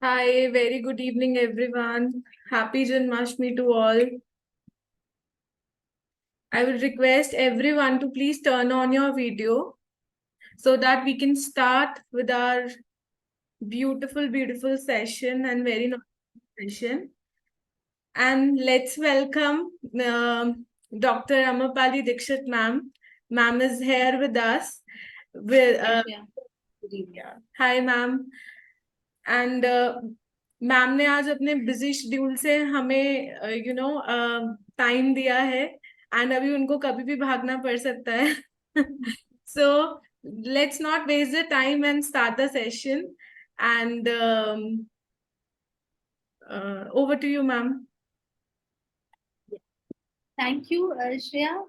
Hi, very good evening, everyone. Happy Janmashtami to all. I will request everyone to please turn on your video so that we can start with our beautiful session and very nice session. And let's welcome Dr. Amapali Dikshit ma'am. Ma'am is here with us. With, Hi, Shreya. Good evening. yeah. Hi, ma'am. And ma'am ने आज अपने busy schedule से हमें time दिया है and अभी उनको कभी भी भागना पड़ सकता है so let's not waste the time and start the session and over to you ma'am. Thank you, Shreya.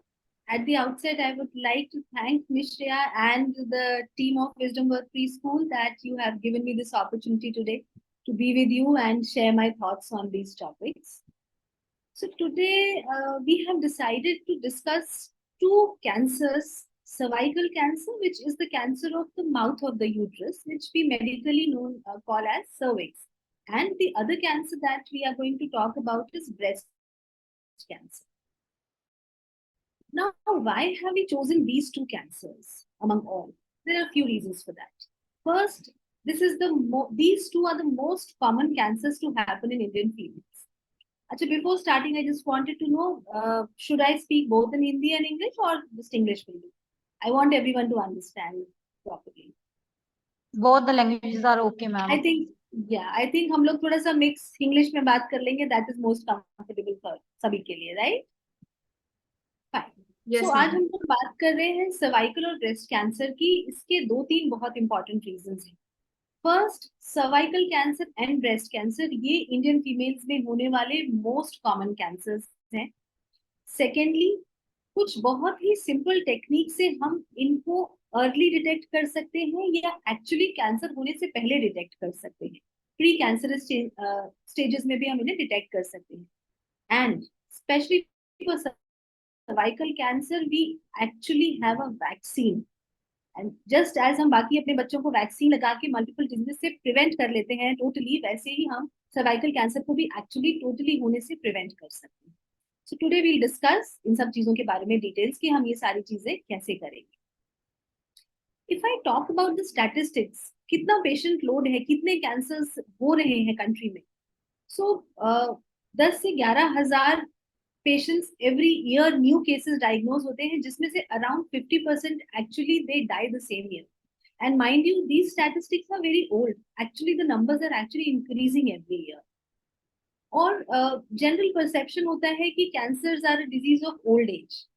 At the outset, I would like to thank Ms. Shreya and the team of Wisdom Worth Preschool that you have given me this opportunity today to be with you and share my thoughts on these topics. So today, we have decided to discuss two cancers: cervical cancer, which is the cancer of the mouth of the uterus, which we medically call as cervix, and the other cancer that we are going to talk about is breast cancer. Now, why have we chosen these two cancers among all? There are a few reasons for that. First, these two are the most common cancers to happen in Indian females. Actually, before starting, I just wanted to know, should I speak both in Hindi and English or just English will do? I want everyone to understand properly. Both the languages are okay, ma'am. I think हम लोग थोड़ा सा mix English में बात कर लेंगे. That is most comfortable for सभी के लिए, right? Fine. Yes, So, ma'am. आज हम लोग बात कर रहे हैं सर्वाइकल और ब्रेस्ट कैंसर की. इसके दो तीन बहुत इंपॉर्टेंट रीजंस हैं. First, cervical cancer and breast cancer ये इंडियन फीमेल्स में होने वाले मोस्ट कॉमन कैंसर्स हैं. सेकेंडली, कुछ बहुत ही सिंपल टेक्निक से हम इनको अर्ली डिटेक्ट कर सकते हैं या एक्चुअली कैंसर होने से पहले डिटेक्ट कर सकते हैं. प्री कैंसरस स्टेजेस में भी हम इन्हें डिटेक्ट कर सकते हैं. And specially for cervical cancer, we actually have a vaccine. And just as हम बाकी अपने बच्चों को वैक्सीन लगा के मल्टीपल डिजीज से प्रिवेंट कर लेते हैं टोटली, वैसे ही हम सर्वाइकल कैंसर को भी एक्चुअली टोटली होने से प्रिवेंट कर सकते हैं. सो टुडे वील डिस्कस इन सब चीजों के बारे में डिटेल्स कि हम ये सारी चीजें कैसे करेंगे. If I talk about the statistics, कितना पेशेंट लोड है, कितने कैंसर्स हो रहे हैं कंट्री में. सो 10 से 11,000 patients every year new cases diagnose होते हैं, जिसमें से around 50% actually they die the same year. And mind you, these statistics are very old. Actually the numbers are actually increasing every year. और जनरल परसेप्शन होता है कि cancers are a disease of old age,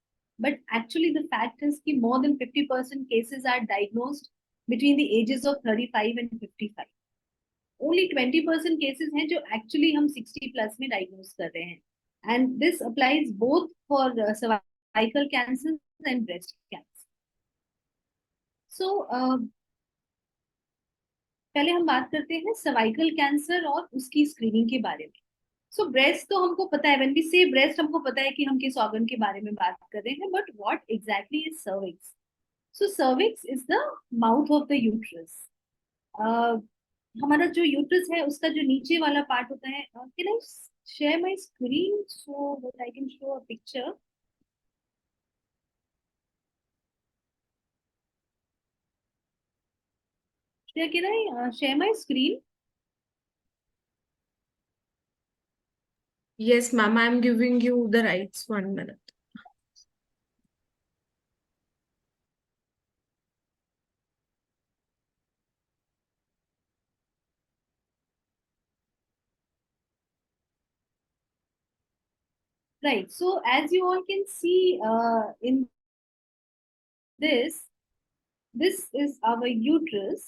but actually the fact is कि more than 50% cases are diagnosed between the ages of 35 and 55. Only 20% cases हैं जो actually हम 60 plus में diagnose कर रहे हैं. And this applies both for cervical cancer and breast cancer. So, पहले हम बात करते हैं सर्वाइकल कैंसर और उसकी स्क्रीनिंग के बारे में. सो ब्रेस्ट तो हमको पता है, व्हेन वी से ब्रेस्ट हमको पता है कि हम किस ऑर्गन के बारे में बात कर रहे हैं, but what exactly is cervix? So cervix is the mouth of the uterus. हमारा जो यूट्रस है उसका जो नीचे वाला पार्ट होता है, can I share my screen so that I can show a picture? Can I share my screen? Yes, ma'am. I'm giving you the rights. 1 minute. Right. So as you all can see in this is our uterus.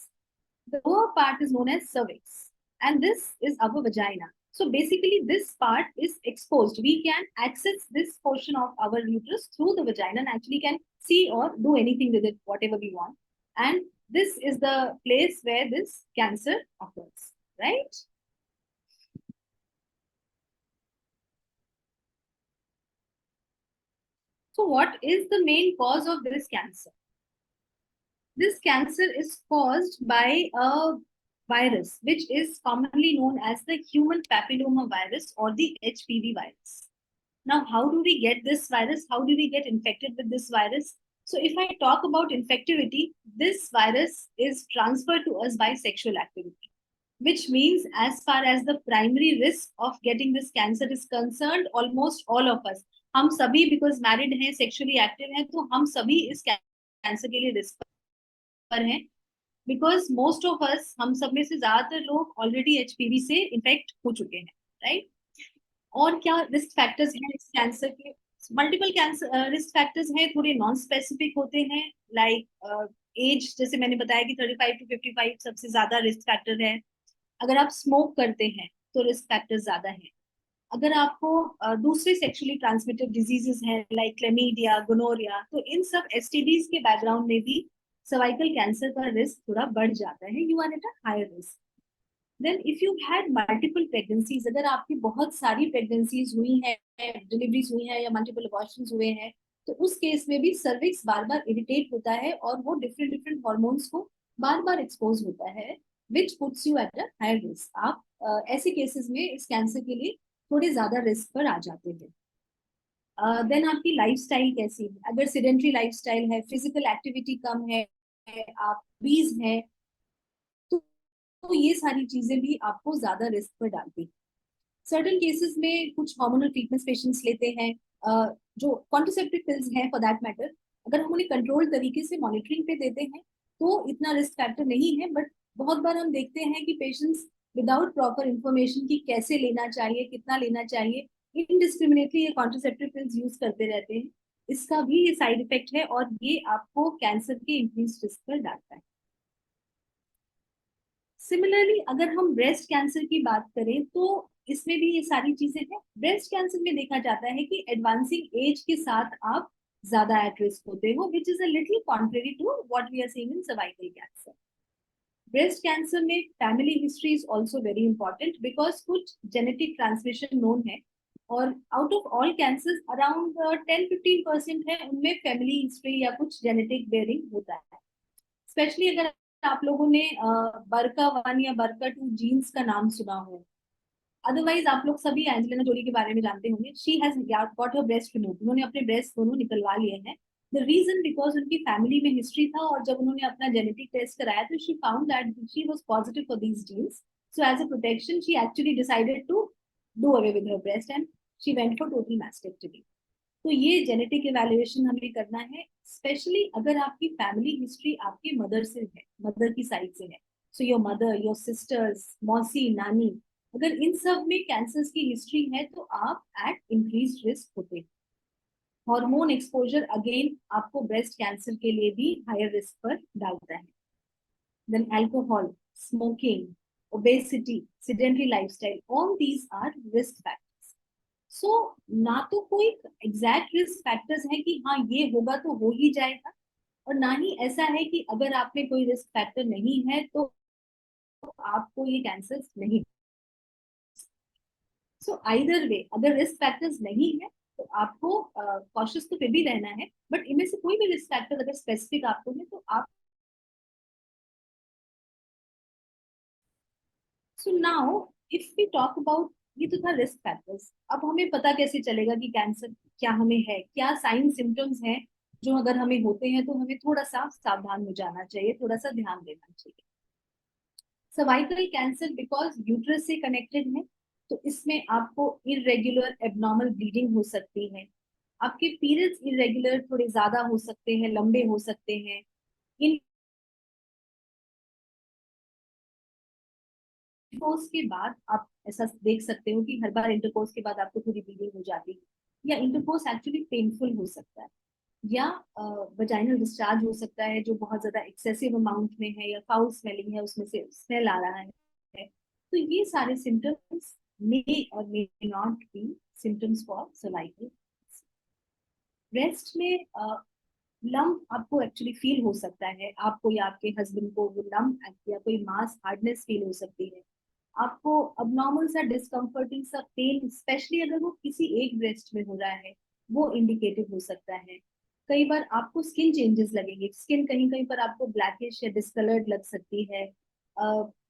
The lower part is known as cervix, and this is our vagina. So basically, this part is exposed. We can access this portion of our uterus through the vagina and actually can see or do anything with it, whatever we want. And this is the place where this cancer occurs, right? So what is the main cause of this cancer? This cancer is caused by a virus, which is commonly known as the human papilloma virus or the HPV virus. Now, how do we get this virus? How do we get infected with this virus? So, if I talk about infectivity, this virus is transferred to us by sexual activity, which means as far as the primary risk of getting this cancer is concerned, almost all of us, हम सभी because married हैं, sexually active हैं, तो हम सभी इस cancer के लिए रिस्क पर हैं, बिकॉज मोस्ट ऑफ अस, हम सब में से ज्यादातर लोग ऑलरेडी एचपीवी से इन्फेक्ट हो चुके हैं, राइट? और क्या रिस्क फैक्टर्स हैं इस कैंसर के? मल्टीपल कैंसर रिस्क फैक्टर्स हैं, थोड़े नॉन स्पेसिफिक होते हैं, लाइक एज, जैसे मैंने बताया कि 35 to 55 सबसे ज्यादा रिस्क फैक्टर है। अगर आप स्मोक करते हैं तो रिस्क फैक्टर ज्यादा है। अगर आपको दूसरे सेक्सुअली ट्रांसमिटेड डिजीजेस हैं लाइक क्लेमीडिया, गोनोरिया, तो इन सब एसटीडीज के बैकग्राउंड में भी सर्वाइकल कैंसर का रिस्क थोड़ा बढ़ जाता है, you are at a higher risk. Then if you had multiple pregnancies, अगर आपकी बहुत सारी प्रेगनेंसीज हुई हैं, डिलीवरीज हुई हैं या मल्टीपल अबॉर्शंस हुए हैं, तो उस केस में भी सर्विक्स बार बार इरिटेट होता है और वो डिफरेंट डिफरेंट हॉर्मोन्स को बार बार एक्सपोज होता है, which puts you at a higher risk. आप ऐसे केसेस में इस कैंसर के लिए थोड़े ज्यादा रिस्क पर आ जाते हैं। देन आपकी लाइफस्टाइल कैसी है? अगर सिडेंट्री लाइफस्टाइल है, फिजिकल एक्टिविटी कम है, आप बीज हैं, तो ये सारी चीजें भी आपको ज्यादा रिस्क पर डालती हैं। सर्टेन केसेस में कुछ हार्मोनल ट्रीटमेंट्स पेशेंट्स लेते हैं, जो कॉन्ट्रासेप्टिव पिल्स हैं फॉर दैट मैटर, अगर हम उन्हें कंट्रोल तरीके से मॉनिटरिंग पे देते हैं तो इतना रिस्क फैक्टर नहीं है। बट बहुत बार हम देखते हैं कि पेशेंट्स विदाउट प्रॉपर इंफॉर्मेशन की कैसे लेना चाहिए, कितना लेना चाहिए, इनडिस्क्रिमिनेटली ये कॉन्ट्रासेप्टिव पिल्स यूज करते रहते हैं। इसका भी ये साइड इफेक्ट है और ये आपको कैंसर के इंक्रीज रिस्क पर डालता है। सिमिलरली अगर हम ब्रेस्ट कैंसर की बात करें तो इसमें भी ये सारी चीजें हैं। ब्रेस्ट कैंसर में देखा जाता है कि एडवांसिंग एज के साथ आप ज्यादा एट रिस्क होते हो, which is a little contrary to what we are seeing in cervical cancer. Breast cancer में family history is also very important, because कुछ जेनेटिक ट्रांसमिशन नोन है और out of all cancer around 10-15% है उनमें family history या कुछ genetic bearing होता है। स्पेशली अगर आप लोगों ने बरका 1 या बरका 2 जीन्स का नाम सुना हो, अदरवाइज आप लोग सभी एंजेलिना जोली के बारे में जानते होंगे। She has got her breast remove, उन्होंने अपने ब्रेस्ट दोनों निकलवा लिए हैं। द रीजन बिकॉज उनकी फैमिली में हिस्ट्री था और जब उन्होंने अपना जेनेटिक टेस्ट कराया तो she found that she was positive for these genes, so as a protection she actually decided to do away with her breast and she went for total mastectomy. तो ये genetic evaluation हमें करना है, specially अगर आपकी family history आपके mother से है, मदर की साइड से है। So your mother, your sisters, मौसी, नानी, अगर इन सब में कैंसर्स की हिस्ट्री है तो आप एट इंक्रीज रिस्क होते हैं। हार्मोन एक्सपोजर अगेन आपको ब्रेस्ट कैंसर के लिए भी हायर रिस्क पर डालता है। Then alcohol, smoking, obesity, sedentary lifestyle, all these are risk factors. So ना तो कोई एग्जैक्ट रिस्क फैक्टर्स है कि हाँ ये होगा तो हो ही जाएगा, और ना ही ऐसा है कि अगर आप में कोई रिस्क फैक्टर नहीं है तो आपको ये कैंसर नहीं। सो आइदर वे, अगर रिस्क फैक्टर्स नहीं है तो आपको कॉशियस तो फिर भी रहना है, बट इनमें से कोई भी रिस्क फैक्टर अगर स्पेसिफिक आपको है तो आप। So now if we talk about, ये तो था रिस्क फैक्टर्स। अब हमें पता कैसे चलेगा कि कैंसर क्या हमें है, क्या साइन सिम्टम्स हैं जो अगर हमें होते हैं तो हमें थोड़ा सा सावधान हो जाना चाहिए, थोड़ा सा ध्यान देना चाहिए। सर्वाइकल कैंसर बिकॉज यूट्रस से कनेक्टेड है तो इसमें आपको इरेगुलर एबनॉर्मल ब्लीडिंग हो सकती है, आपके पीरियड्स इरेगुलर थोड़े ज्यादा हो सकते हैं, लंबे हो सकते हैं। इंटरकोर्स के बाद आप ऐसा देख सकते हो कि हर बार इंटरकोर्स के बाद आपको थोड़ी ब्लीडिंग हो जाती है, या इंटरकोर्स एक्चुअली पेनफुल हो सकता है, या वजाइनल डिस्चार्ज हो सकता है जो बहुत ज्यादा एक्सेसिव अमाउंट में है, या फाउल स्मेलिंग है, उसमें से स्मेल आ रहा है। तो ये सारे सिम्टम्स मे और may not be symptoms for cervical. Breast में लम्प आपको एक्चुअली फील हो सकता है, आपको या आपके हस्बैंड को वो लम्प या कोई मास हार्डनेस फील हो सकती है, आपको अबनॉर्मल सा डिस्कम्फर्टिंग सा पेन, स्पेशली अगर वो किसी एक ब्रेस्ट में हो रहा है, वो इंडिकेटिव हो सकता है। कई बार आपको स्किन चेंजेस लगेंगे, स्किन कहीं कहीं पर आपको ब्लैकिश या डिस्कलर्ड लग सकती है।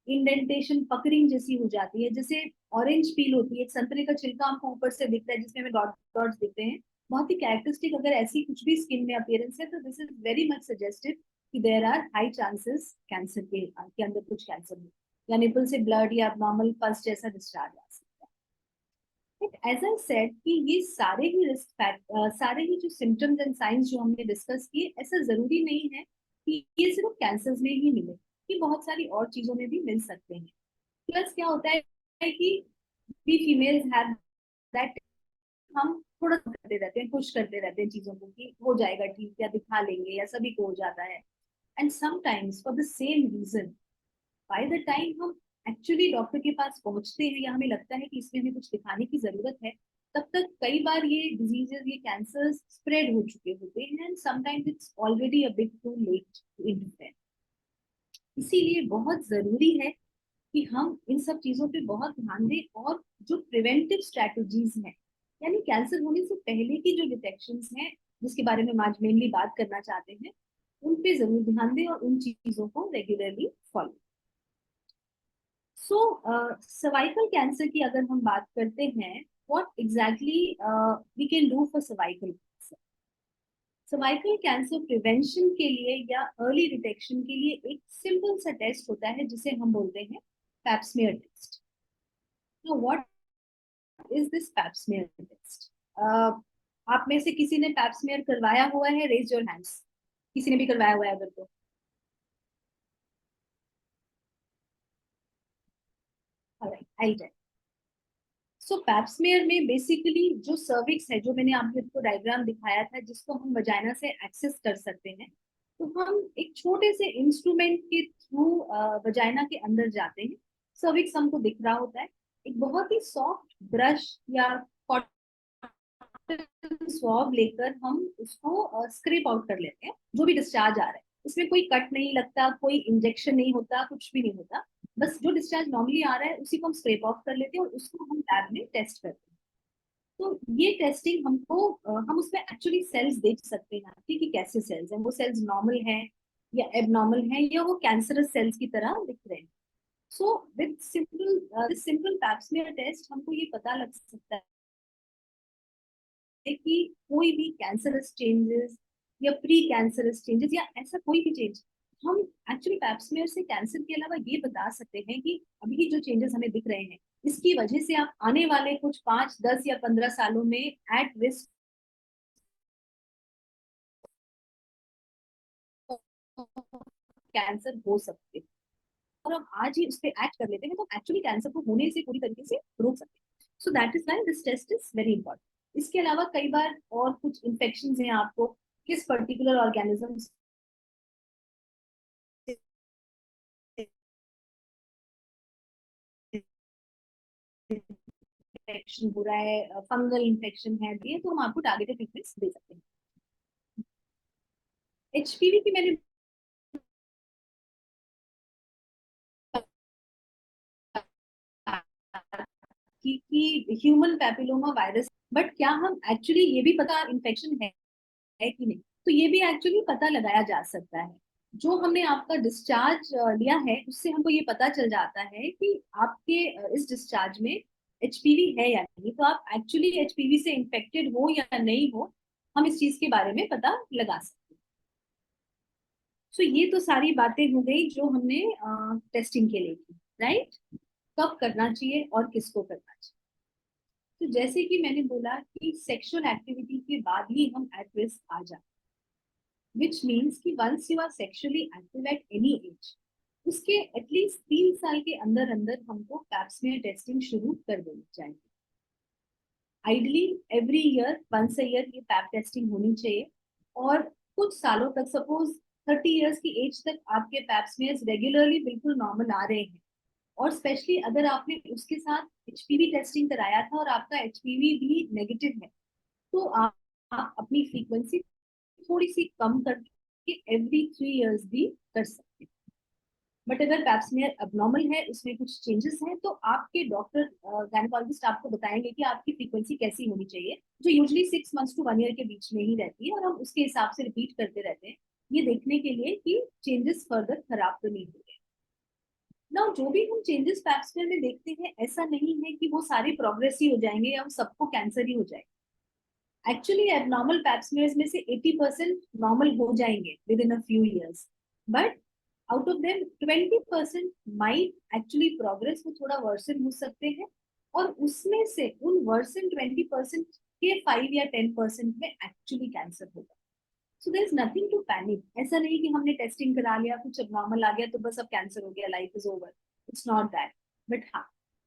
इंडेंटेशन पकड़िंग जैसी हो जाती है, जैसे ऑरेंज पील होती है, एक संतरे का छिलका हमको ऊपर से दिखता है जिसमें हमें डॉट डॉट्स दिखते हैं, बहुत ही कैरेक्टरिस्टिक अगर ऐसी कुछ भी स्किन में अपीयरेंस है तो this is very much suggested कि there are high chances cancer के अंदर कुछ कैंसर हो, या निपल से ब्लड या abnormal पस जैसा डिस्चार्ज आ सकता है। बट एज आई सेड कि ये सारे ही सारे ही जो सिम्टम्स एंड साइंस जो हमने डिस्कस किए, ऐसा जरूरी नहीं है कि ये सिर्फ कैंसर में ही मिले, कि बहुत सारी और चीजों में भी मिल सकते हैं। प्लस क्या होता है कि वी फीमेल्स हैव दैट, हम थोड़ा करते रहते हैं, पुश करते रहते हैं चीजों को कि हो जाएगा ठीक, या दिखा लेंगे, या सभी को हो जाता है। And sometimes for the same reason by the time हम एक्चुअली डॉक्टर के पास पहुंचते हैं या हमें लगता है कि इसमें हमें कुछ दिखाने की जरूरत है, तब तक कई बार ये डिजीजेस, ये कैंसर स्प्रेड हो चुके होते हैं and sometimes it's already a bit too late to interfere. इसीलिए बहुत जरूरी है कि हम इन सब चीजों पे बहुत ध्यान दें, और जो प्रिवेंटिव स्ट्रेटजीज हैं, यानी कैंसर होने से पहले की जो डिटेक्शंस हैं, जिसके बारे में हम आज मेनली बात करना चाहते हैं, उन पे जरूर ध्यान दें और उन चीजों को regularly follow. So cervical cancer की अगर हम बात करते हैं, what exactly we can do for cervical cancer. Cervical cancer prevention के लिए या अर्ली डिटेक्शन के लिए एक सिंपल सा टेस्ट होता है जिसे हम बोलते हैं पैप्समियर टेस्ट। तो what is this pap smear test? आप में से किसी ने पैप्समियर करवाया हुआ है? रेज योर हैंड्स, किसी ने भी करवाया हुआ है अगर तो। ऑलराइट, आई। सो पैप्समियर में बेसिकली जो सर्विक्स है, जो मैंने आपको डायग्राम दिखाया था, जिसको हम वजाइना से एक्सेस कर सकते हैं, तो हम एक छोटे से इंस्ट्रूमेंट के थ्रू वजाइना के अंदर जाते हैं। सर्विक्स हमको दिख रहा होता है, एक बहुत ही सॉफ्ट ब्रश या कॉटन स्वॉब लेकर हम उसको स्क्रैप आउट कर लेते हैं जो भी डिस्चार्ज आ रहा है। इसमें कोई कट नहीं लगता, कोई इंजेक्शन नहीं होता, कुछ भी नहीं होता, बस जो डिस्चार्ज नॉर्मली आ रहा है उसी को हम स्क्रैप ऑफ कर लेते हैं और उसको हम लैब में टेस्ट करते हैं। तो ये टेस्टिंग हमको हम उसमें एक्चुअली सेल्स देख सकते हैं कि कैसे सेल्स हैं, वो सेल्स नॉर्मल हैं या एबनॉर्मल हैं, या वो कैंसरस सेल्स की तरह दिख रहे हैं। So with simple pap smear test हमको ये पता लग सकता है कि कोई भी कैंसरस चेंजेस या प्री कैंसरस चेंजेस या ऐसा कोई भी चेंज, हम एक्चुअली पैप्समियर से कैंसर के अलावा ये बता सकते हैं कि अभी जो चेंजेस हमें दिख रहे हैं, इसकी वजह से आप आने वाले कुछ 5, 10 या 15 सालों में एट रिस्क कैंसर हो सकते हैं। और हम आज ही उस पर एक्ट कर लेते हैं तो एक्चुअली कैंसर को होने से पूरी तरीके से रोक सकते हैं। So that is why this test is very important. इसके अलावा कई बार और कुछ इन्फेक्शंस हैं, आपको किस पर्टिकुलर ऑर्गेनिज्म इन्फेक्शन हो रहा है, फंगल इन्फेक्शन है, तो हम आपको टारगेटेड ट्रीटमेंट्स दे सकते हैं। एचपीवी की मैंने कि ह्यूमन पैपिलोमा वायरस, बट क्या हम एक्चुअली ये भी पता इन्फेक्शन है कि नहीं, तो ये भी एक्चुअली पता लगाया जा सकता है। जो हमने आपका डिस्चार्ज लिया है उससे हमको ये पता चल जाता है कि आपके इस डिस्चार्ज में एचपीवी है या नहीं, तो आप एक्चुअली एचपीवी से इन्फेक्टेड हो या नहीं हो, हम इस चीज के बारे में पता लगा सकते हैं। सो ये तो सारी बातें हो गई जो हमने टेस्टिंग के लिए की, राइट? कब करना चाहिए और किसको करना चाहिए। तो जैसे कि मैंने बोला कि सेक्सुअल एक्टिविटी के बाद ही हम एट रिस्क आ जाते, which means कि once you are sexually active at any age, उसके एटलीस्ट 3 साल के अंदर अंदर हमको पैप्समियर टेस्टिंग शुरू कर देनी चाहिए। Ideally every year, once a year ये पैप टेस्टिंग होनी चाहिए। और कुछ सालों तक, सपोज 30 इयर्स की एज तक आपके पैप्समियर्स रेगुलरली बिल्कुल नॉर्मल आ रहे हैं, और स्पेशली अगर आपने उसके साथ एचपीवी टेस्टिंग कराया था और आपका एचपीवी भी नेगेटिव है, तो आप अपनी फ्रीक्वेंसी थोड़ी सी कम करके एवरी 3 इयर्स भी कर सकते हैं। बट अगर पैप्समियर अबनॉर्मल है, उसमें कुछ चेंजेस हैं, तो आपके डॉक्टर गायनेकोलॉजिस्ट आपको बताएंगे कि आपकी फ्रीक्वेंसी कैसी होनी चाहिए, जो यूजुअली 6 मंथ्स टू 1 ईयर के बीच में ही रहती है, और हम उसके हिसाब से रिपीट करते रहते हैं, ये देखने के लिए कि चेंजेस फर्दर खराब तो नहीं हो रहे। ना जो भी हम चेंजेस पैप्समेयर में देखते हैं, ऐसा नहीं है कि वो सारे प्रोग्रेस ही हो जाएंगे या सबको कैंसर ही हो जाएगा। एक्चुअली एबनॉर्मल पैप्समेयर्स में से 80% नॉर्मल हो जाएंगे with in a few years, but out of them 20% might actually progress, वो थोड़ा वर्सन हो सकते हैं, और उसमें से उन वर्सन 20% के 5 या 10% में एक्चुअली कैंसर होगा। So there is nothing to panic. ऐसा नहीं कि हमने टेस्टिंग करा लिया, कुछ नॉर्मल आ गया तो बस अब कैंसर हो गया, life is over. It's not that. But हाँ,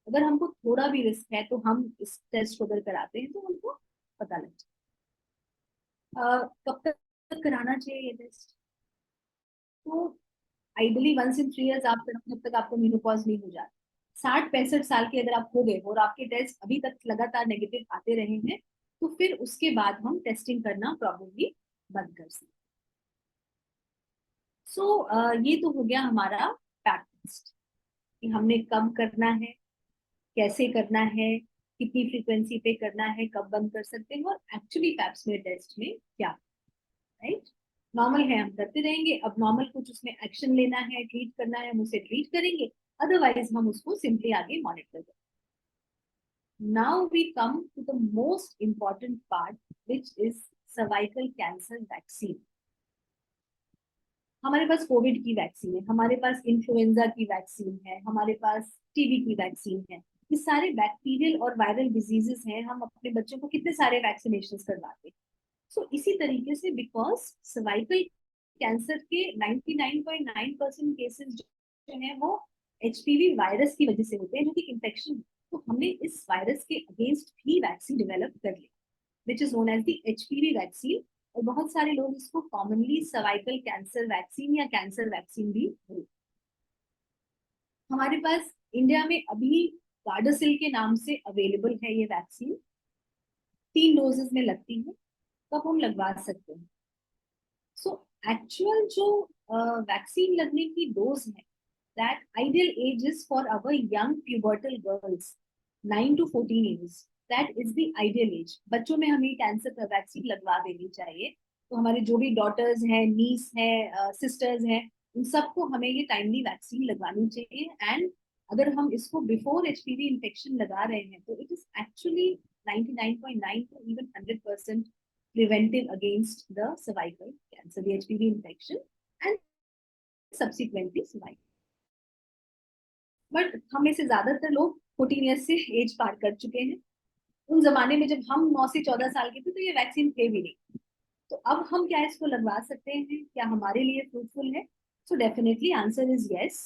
अगर हमको थोड़ा भी रिस्क है तो हम इस टेस्ट को अगर कराते हैं तो हमको पता लग जाए। कब तक कराना चाहिए ये टेस्ट? तो आइडली 1 in 3 years आप जब तक आपको मेनोपॉज नहीं हो जाता। 60-65 साल के अगर आप हो गए और आपके टेस्ट अभी तक लगातार नेगेटिव आते रहे हैं, तो फिर उसके बाद हम टेस्टिंग करना प्रॉब्लली बंद कर सकते। ये तो हो गया हमारा पैप टेस्ट, कि हमने कब करना है, कैसे करना है, कितनी फ्रीक्वेंसी पे करना है, कब बंद कर सकते हैं, और एक्चुअली पैप्समेयर टेस्ट में क्या, राइट। नॉर्मल है हम करते रहेंगे, अब नॉर्मल कुछ उसमें एक्शन लेना है, ट्रीट करना है, हम उसे ट्रीट करेंगे, अदरवाइज हम उसको सिंपली आगे मॉनिटर करेंगे। Now we come to the most important part, which is cervical cancer vaccine. हमारे पास कोविड की वैक्सीन है, हमारे पास इन्फ्लुएंजा की वैक्सीन है, हमारे पास टीबी की वैक्सीन है। ये सारे बैक्टीरियल और वायरल डिजीजेस हैं, हम अपने बच्चों को कितने सारे वैक्सीनेशन करवाते हैं। सो इसी तरीके से बिकॉज सर्वाइकल कैंसर के 99.9% केसेस जो है वो एचपीवी वायरस की वजह से होते हैं, जो कि इन्फेक्शन। तो हमने इस वायरस के अगेंस्ट भी वैक्सीन डेवलप कर लिया, which is known as the HPV vaccine. और बहुत सारे लोग इसको कॉमनली सर्वाइकल कैंसर वैक्सीन या कैंसर वैक्सीन भी बोलते हैं। हमारे पास इंडिया में अभी गार्डासिल के नाम से अवेलेबल है ये वैक्सीन। 3 डोजेस में लगती है, तब हम लगवा सकते हैं। सो एक्चुअल जो वैक्सीन लगने की डोज है, that ideal age is for our young pubertal girls 9 to 14 years। That is the ideal age. बच्चों में हमें कैंसर का वैक्सीन लगवा देनी चाहिए। तो हमारे जो भी डॉटर्स हैं, नीस है, सिस्टर्स हैं, उन सबको हमें ये टाइमली वैक्सीन लगवानी चाहिए। एंड अगर हम इसको बिफोर एचपीवी इन्फेक्शन लगा रहे हैं तो it is actually 99.9 to even 100% preventive against the cervical cancer, the HPV infection, and subsequently survival. But हमें से ज्यादातर लोग 14 ईयर्स से एज पार कर चुके हैं। उन जमाने में जब हम 9 से 14 साल के थे तो ये वैक्सीन थे भी नहीं। तो अब हम क्या इसको लगवा सकते हैं? क्या हमारे लिए फ्रूटफुल है? So definitely answer is yes.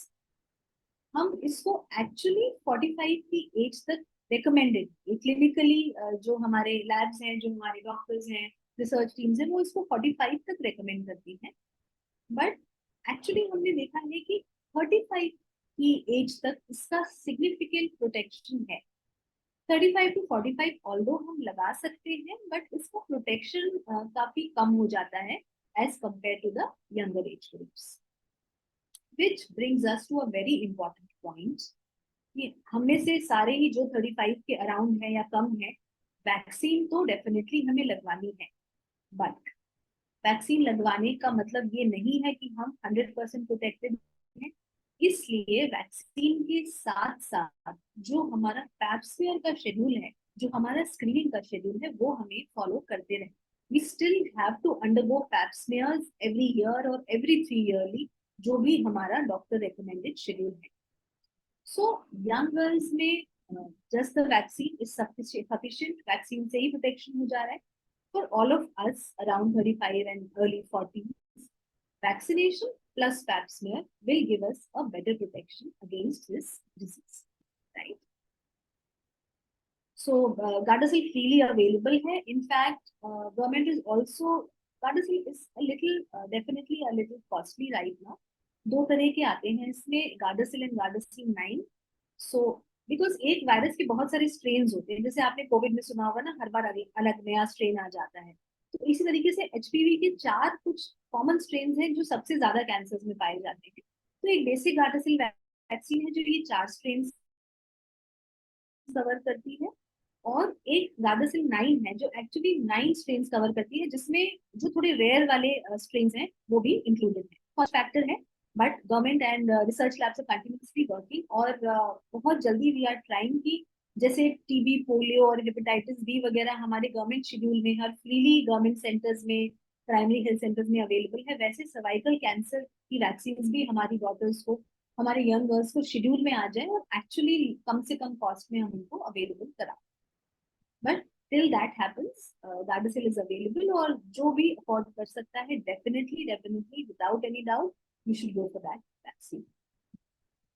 हम इसको एक्चुअली 45 की एज तक रिकमेंडेड, क्लिनिकली जो हमारे लैब्स हैं, जो हमारे डॉक्टर्स हैं, रिसर्च टीम्स हैं, वो इसको 45 तक रेकमेंड करती हैं। बट एक्चुअली हमने देखा है कि 35 की एज तक इसका सिग्निफिकेंट प्रोटेक्शन है। 35 to 45 ऑल्दो हम लगा सकते हैं, बट इसका प्रोटेक्शन काफी कम हो जाता है as compare to the younger age groups. Which brings us to a very important point, कि हमें से सारे ही जो 35 के अराउंड है या कम है, वैक्सीन तो डेफिनेटली हमें लगवानी है। बट वैक्सीन लगवाने का मतलब ये नहीं है कि हम 100% प्रोटेक्टेड हैं। इसलिए वैक्सीन के साथ साथ जो हमारा पैप्समेयर का शेड्यूल है, जो हमारा स्क्रीनिंग का शेड्यूल है, वो हमें फॉलो करते रहे। We still have to undergo pap smears every year और एवरी 3 ईयरली, जो भी हमारा डॉक्टर रिकमेंडेड शेड्यूल है। सो यंग गर्ल्स में just the vaccine is sufficient, vaccine से ही प्रोटेक्शन हो जा रहा है। For all of us around 35 and early 40s, vaccination plus pap smear will give us a better protection against this disease, right? So Gardasil freely available है. In fact, government is also, Gardasil is a little definitely a little costly right now. 2 तरह के आते हैं इसमें, Gardasil and Gardasil 9. So because एक virus के बहुत सारे स्ट्रेन होते हैं, जैसे आपने कोविड में सुना होगा ना, हर बार अलग नया स्ट्रेन आ जाता है। तो इसी तरीके से एचपीवी के 4 कुछ कॉमन स्ट्रेन हैं जो सबसे ज्यादा कैंसर में पाए जाते हैं। तो एक बेसिक गार्डासिल वैक्सीन है जो ये 4 स्ट्रेन कवर करती है, और एक गार्डासिल 9 है जो एक्चुअली 9 स्ट्रेन कवर करती है, जिसमें जो थोड़े रेयर वाले स्ट्रेन हैं वो भी इंक्लूडेड है। फर्स्ट फैक्टर है but government and research labs are continuously working, और बहुत जल्दी वी आर ट्राइंग कि जैसे टीबी, पोलियो और हेपेटाइटिस बी वगैरह हमारे गवर्नमेंट शेड्यूल में हर फ्रीली गवर्नमेंट सेंटर्स में, प्राइमरी हेल्थ सेंटर्स में अवेलेबल है, वैसे सर्वाइकल कैंसर की वैक्सीन भी हमारी डॉटर्स को, हमारे यंग गर्ल्स को शेड्यूल में आ जाए और एक्चुअली कम से कम कॉस्ट में हम उनको अवेलेबल करा। But till that happens, Gardasil is available, और जो भी अफोर्ड कर सकता है definitely definitely without any doubt you should go for that vaccine.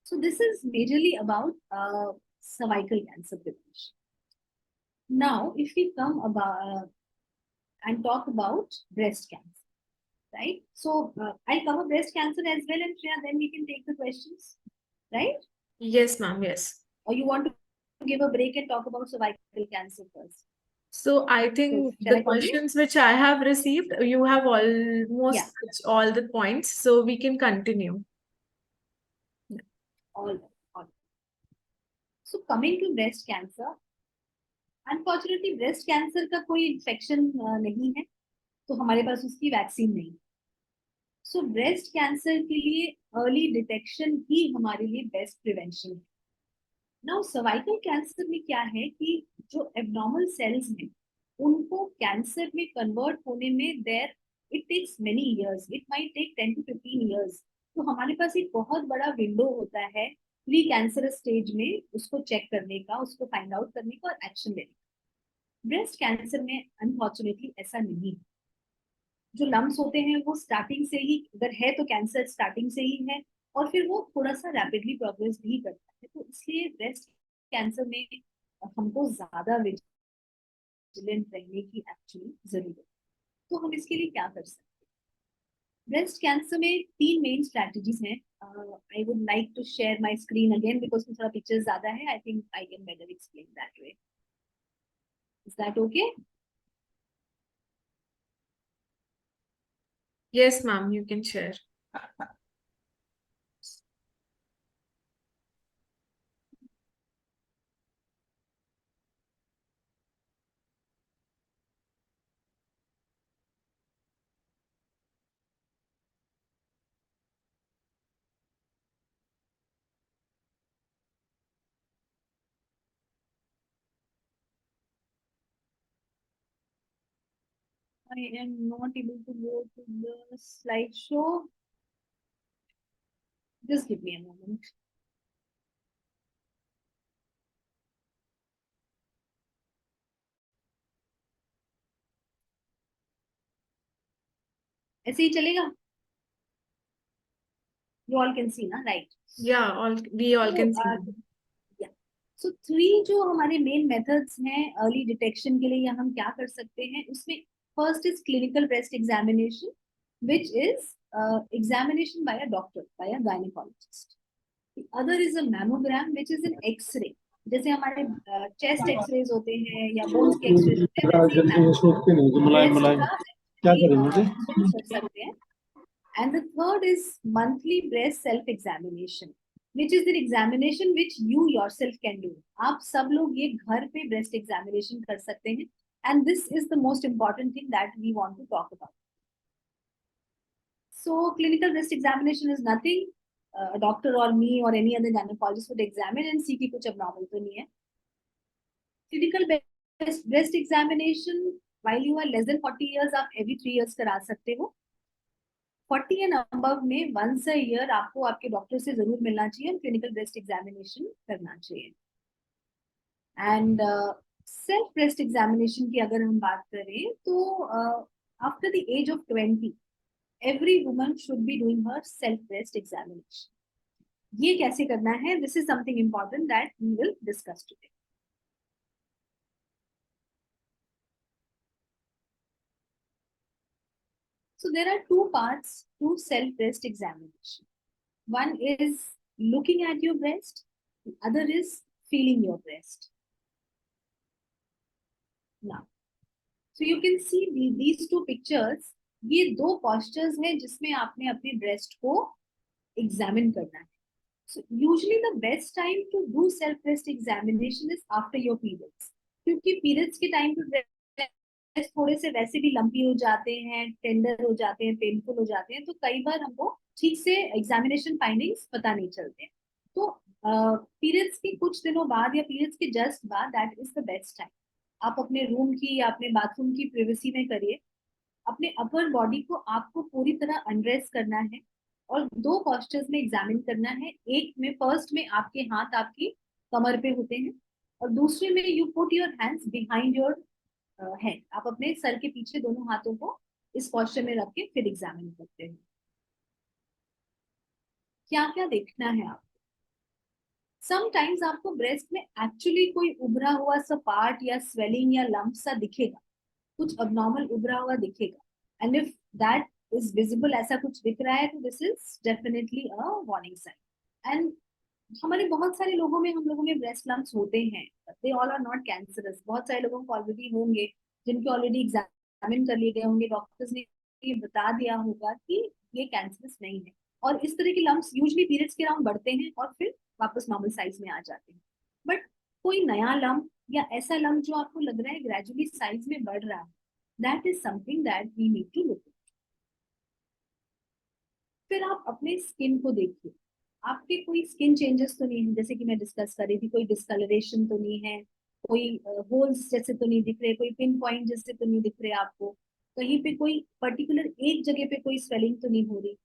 So this is majorly about cervical cancer prevention. Now, if we come about and talk about breast cancer, right? So I'll cover breast cancer as well, and Shreya, then we can take the questions, right? Yes, ma'am. Yes. Or you want to give a break and talk about cervical cancer first? So I think So, shall the I continue? questions which I have received, you have almost Yeah. touched all the points, so we can continue. All right. All right. So coming to breast cancer, unfortunately breast cancer का कोई infection नहीं है, तो हमारे पास उसकी vaccine नहीं. सो breast cancer के लिए अर्ली डिटेक्शन ही हमारे लिए बेस्ट प्रिवेंशन है. नाउ सर्वाइकल कैंसर में क्या है कि जो एबनॉर्मल सेल्स हैं उनको कैंसर में कन्वर्ट होने में there it takes many years, it might take 10 to 15 years. तो हमारे पास एक बहुत बड़ा विंडो होता है प्री कैंसर स्टेज में उसको चेक करने का, उसको फाइंड आउट करने का और एक्शन लेने का. ब्रेस्ट कैंसर में अनफॉर्चुनेटली ऐसा नहीं है. जो लम्स होते हैं वो स्टार्टिंग से ही, अगर है तो कैंसर स्टार्टिंग से ही है, और फिर वो थोड़ा सा रैपिडली प्रोग्रेस भी करता है. तो इसलिए ब्रेस्ट कैंसर में हमको ज्यादा विजिलेंट रहने की एक्चुअली जरूरत है. तो हम इसके लिए क्या कर सकते हैं? ब्रेस्ट कैंसर में 3 मेन स्ट्रैटेजीज हैं. I would like to share my screen again because थोड़ा पिक्चर्स ज्यादा है. I think I can better explain that way. Is that okay? Yes, ma'am, you can share. I am not able to go to the slideshow. Just give me a moment. ऐसे ही चलेगा? You all can see ना, right? Yeah, we all can see. Yeah. So 3 जो हमारे main methods हैं early detection के लिए, या हम क्या कर सकते हैं उसमें, first is clinical breast examination which is examination by a doctor, by a gynecologist. The other is a mammogram which is an X-ray. जैसे हमारे चेस्ट एक्सरेज होते हैं या बोन्स के एक्सरेज होते हैं, क्या कर सकते हैं. And the third is monthly breast self-examination, which is the examination which you yourself can do. आप सब लोग ये घर पे breast examination कर सकते हैं, and this is the most important thing that we want to talk about. So clinical breast examination is nothing. A doctor or me or any other gynecologist would examine and see कि कुछ abnormal तो नहीं है. Clinical breast examination while you are less than 40 years आप every 3 years करा सकते हो. 40 and above में वंस अ ईयर आपको आपके डॉक्टर से जरूर मिलना चाहिए, क्लिनिकल ब्रेस्ट एग्जामिनेशन करना चाहिए. एंड सेल्फ ब्रेस्ट एग्जामिनेशन की अगर हम बात करें तो after the age of 20 every woman should be doing her self breast examination. ये कैसे करना है, this is something important that we will discuss today. So there are 2 parts to self-breast examination. One is looking at your breast, the other is feeling your breast. Now, so you can see these 2 pictures. ये 2 postures हैं जिसमें आपने अपने breast को examine करना है. So usually the best time to do self-breast examination is after your periods. क्योंकि periods के time पे थोड़े से वैसे भी लंपी हो जाते हैं, टेंडर हो जाते हैं, पेनफुल हो जाते हैं, तो कई बार हमको ठीक से एग्जामिनेशन फाइंडिंग्स पता नहीं चलते। तो पीरियड्स के कुछ दिनों बाद या पीरियड्स के जस्ट बाद that is the best time. आप अपने रूम की या अपने बाथरूम की प्रिवेसी में करिए। अपने अपर बॉडी को आपको पूरी तरह अनड्रेस करना है और दो पोस्चर्स में एग्जामिन करना है। एक में फर्स्ट में आपके हाथ आपकी कमर पे होते हैं और दूसरे में you put your hands behind your head. आप अपने सर के पीछे दोनों हाथों को इस पोस्चर में रख के फिर एग्जामिन करते हैं। क्या क्या देखना है आप? समटाइम्स आपको ब्रेस्ट में एक्चुअली कोई उभरा हुआ सा पार्ट या स्वेलिंग या लंप सा दिखेगा, कुछ अबनॉर्मल उभरा हुआ दिखेगा। And if that is visible, ऐसा कुछ दिख रहा है, तो this is definitely a warning sign. And हमारे बहुत सारे लोगों में, हम लोगों में ब्रेस्ट लम्प्स होते हैं, they all are not cancerous. बहुत सारे लोगों को ऑलरेडी होंगे, जिनके ऑलरेडी एग्जामिन कर लिए गए होंगे, डॉक्टर्स ने ये बता दिया होगा कि ये कैंसरस नहीं है। और इस तरह के लम्प्स यूजुअली पीरियड्स के अराउंड बढ़ते हैं और फिर वापस नॉर्मल साइज में आ जाते हैं। बट कोई नया लम्प या ऐसा लम्प जो आपको लग रहा है ग्रेजुअली साइज में बढ़ रहा है, that is something that we need to look. फिर आप अपने स्किन को देखिए, आपके कोई स्किन चेंजेस तो नहीं है, जैसे कि मैं डिस्कस कर रही थी, कोई डिस्कलरेशन तो नहीं है, कोई होल्स जैसे तो नहीं दिख रहे, कोई पिन पॉइंट जैसे तो नहीं दिख रहे आपको, कहीं पे कोई पर्टिकुलर एक जगह पे कोई स्वेलिंग तो नहीं हो रही।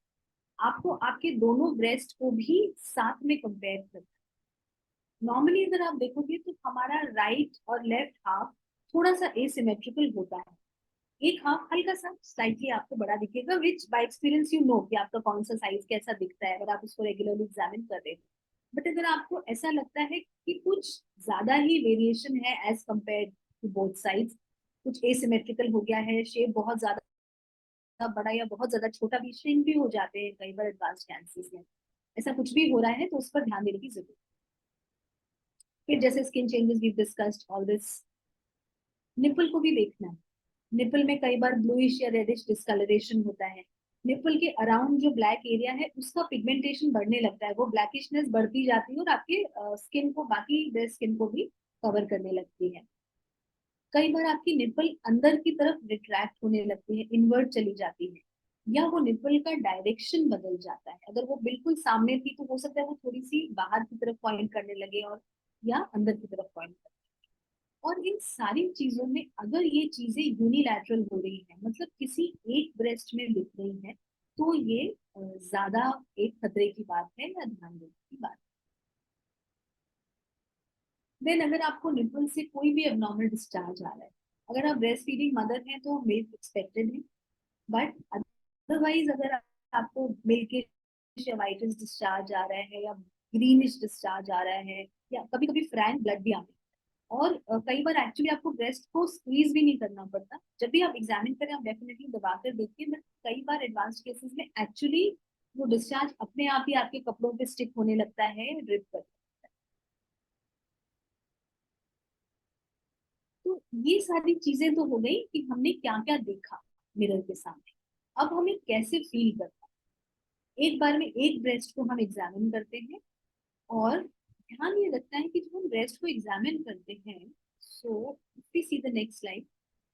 आपको आपके दोनों ब्रेस्ट को भी साथ में कंपेयर करना। नॉर्मली अगर आप देखोगे तो हमारा राइट और लेफ्ट हाफ थोड़ा सा एसिमेट्रिकल होता है। एक हाफ हल्का सा स्लाइटली आपको बड़ा दिखेगा, विच बाय एक्सपीरियंस यू नो कि आपका कौन सा साइज कैसा दिखता है अगर आप उसको रेगुलरली एग्जामिन कर रहे हो। बट अगर आपको ऐसा लगता है कि कुछ ज्यादा ही वेरिएशन है as compare to both sides, कुछ एसिमेट्रिकल हो गया है, शेप बहुत ज्यादा बड़ा या बहुत ज्यादा छोटा भी, श्रिंक भी हो जाते हैं कई बार एडवांस कैंसर्स में, ऐसा कुछ भी हो रहा है तो उस पर ध्यान देने की जरूरत। फिर जैसे skin changes we discussed all this, nipple को भी देखना है। निपल में कई बार ब्लूइश या रेडिश डिस्कलरेशन होता है। निपल के अराउंड जो ब्लैक एरिया है उसका पिगमेंटेशन बढ़ने लगता है, वो ब्लैकिशनेस बढ़ती जाती है और आपके स्किन को, बाकी ब्रेस्ट स्किन को भी कवर करने लगती है। कई बार आपकी निपल अंदर की तरफ रिट्रैक्ट होने लगती है, इनवर्ट चली जाती है, या वो निपल का डायरेक्शन बदल जाता है। अगर वो बिल्कुल सामने थी तो हो सकता है वो थोड़ी सी बाहर की तरफ पॉइंट करने लगे और या अंदर की तरफ पॉइंट करने। और इन सारी चीजों में अगर ये चीजें यूनिलैटरल हो रही है, मतलब किसी एक ब्रेस्ट में दिख रही है, तो ये ज्यादा एक खतरे की बात है या ध्यान देने की बात है। देन अगर आपको निपल से कोई भी एबनॉर्मल डिस्चार्ज आ रहा है, अगर आप ब्रेस्ट फीडिंग मदर हैं तो मिल्क एक्सपेक्टेड है, बट अदरवाइज अगर आपको मिल्किश या वाइटिश डिस्चार्ज आ रहा है या ग्रीनिश डिस्चार्ज आ रहा है या कभी कभी फ्रैंक ब्लड भी आता है, और कई बार एक्चुअली आपको ब्रेस्ट को स्क्वीज भी नहीं करना पड़ता, जब भी आप एग्जामिन करें आप डेफिनेटली दबा कर देखिए। बट कई बार एडवांस केसेस में एक्चुअली वो डिस्चार्ज अपने आप ही आपके कपड़ों पे स्टिक होने लगता है, ड्रिप कर। तो ये सारी चीजें तो हो गई कि हमने क्या क्या देखा मिरर के सामने। अब हमें कैसे फील करना है? एक बार में एक ब्रेस्ट को हम एग्जामिन करते हैं और ध्यान ये रखना है कि जब हम ब्रेस्ट को एग्जामिन करते हैं, so we see the next slide,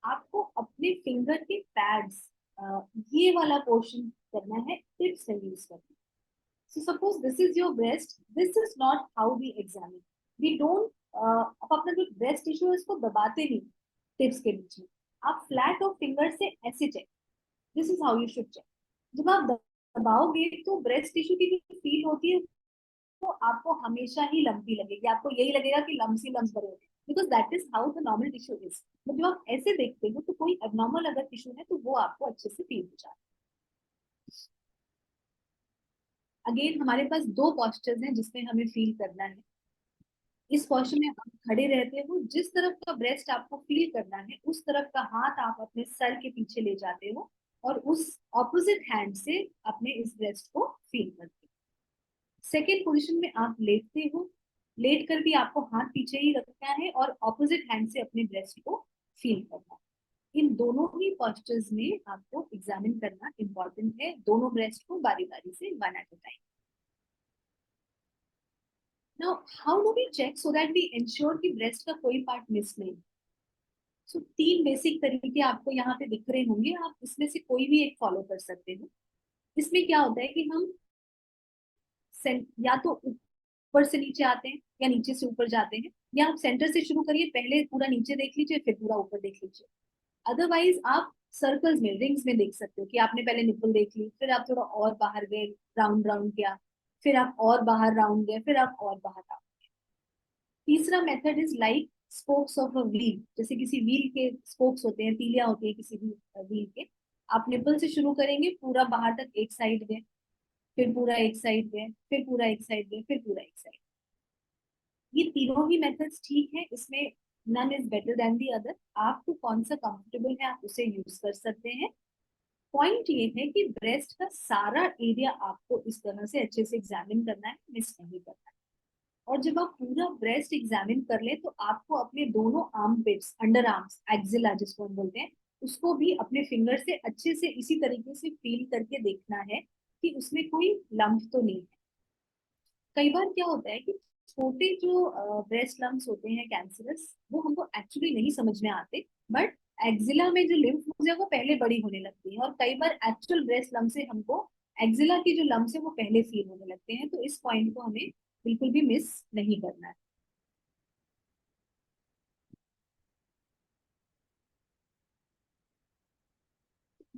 आपको अपने फिंगर के पैड्स, ये वाला पोर्शन करना है, टिप्स से यूज करना है। So suppose this is your breast, this is not how we examine. We don't आप अपना जो ब्रेस्ट टिश्यू है इसको दबाते नहीं टिप्स के बीच में, आप फ्लैट और फिंगर से ऐसे check, this is how you should check. जब आप दबाओगे तो ब्रेस्ट टिश्यू की जो फील होती है तो आपको हमेशा ही लंपी लगेगी, आपको यही लगेगा कि लम्स ही लम्स भरे होते हैं, because that is how the normal tissue is. But जब आप ऐसे देखते हो तो कोई एबनॉर्मल अगर टिश्यू है तो वो आपको अच्छे से फील हो जाता है। अगेन हमारे पास दो पॉस्चर्स हैं जिसमें हमें फील करना है। इस पोस्चर में आप खड़े रहते हो, जिस तरफ का ब्रेस्ट आपको फील करना है उस तरफ का हाथ आप अपने सर के पीछे ले जाते हो और उस ऑपोजिट हैंड से अपने इस ब्रेस्ट को फील करते हो। सेकेंड पोजिशन में आप लेटते हो, लेट कर भी आपको हाथ पीछे ही रखना है और ऑपोजिट हैंड से अपने ब्रेस्ट को फील करना है। इन दोनों ही पोस्चर्स में आपको एग्जामिन करना इंपॉर्टेंट है, दोनों ब्रेस्ट को बारी बारी से one at a time. Now how do we check so that we ensure कि ब्रेस्ट का कोई पार्ट मिस नहीं। सो तीन बेसिक तरीके आपको यहाँ पे दिख रहे होंगे, आप इसमें से कोई भी एक फॉलो कर सकते हो। इसमें क्या होता है कि हम या तो ऊपर से नीचे आते हैं या नीचे से ऊपर जाते हैं, या आप सेंटर से शुरू करिए, पहले पूरा नीचे देख लीजिए फिर पूरा ऊपर देख लीजिए। अदरवाइज आप सर्कल्स में, रिंग्स में देख सकते हो कि आपने पहले निप्पल देख ली, फिर आप थोड़ा और बाहर गए, राउंड राउंड किया, फिर आप और बाहर राउंड गए, फिर आप और बाहर राउंड। तीसरा method is like spokes of a wheel, जैसे किसी व्हील के स्पोक्स होते हैं, तीलियां होती है किसी भी व्हील के। आप निप्पल से शुरू करेंगे, पूरा बाहर तक एक साइड गए, फिर पूरा एक साइड गए, फिर पूरा एक साइड गए, फिर पूरा एक साइड। ये तीनों ही मेथड्स ठीक है, इसमें none is better than the other. आपको कौन सा कंफर्टेबल है आप उसे यूज कर सकते हैं। पॉइंट ये है कि ब्रेस्ट का सारा एरिया आपको इस तरह से अच्छे से एग्जामिन करना है, मिस नहीं करना है। और जब आप पूरा ब्रेस्ट एग्जामिन कर ले तो आपको अपने दोनों आर्म पिट्स, अंडर आर्म्स, एक्सिला जिसको हम बोलते हैं, उसको भी अपने फिंगर से अच्छे से इसी तरीके से फील करके देखना है कि उसमें कोई लंप तो नहीं है। कई बार क्या होता है कि छोटे जो ब्रेस्ट लम्प्स होते हैं कैंसरस, वो हमको एक्चुअली नहीं समझ में आते, बट एक्जिला में जो लिम्फ नोड्स है वो पहले बड़ी होने लगती है, और कई बार एक्चुअल ब्रेस्ट लम्प से हमको एक्जिला की जो लम्प्स है वो पहले फील होने लगते हैं। तो इस पॉइंट को हमें बिल्कुल भी मिस नहीं करना है।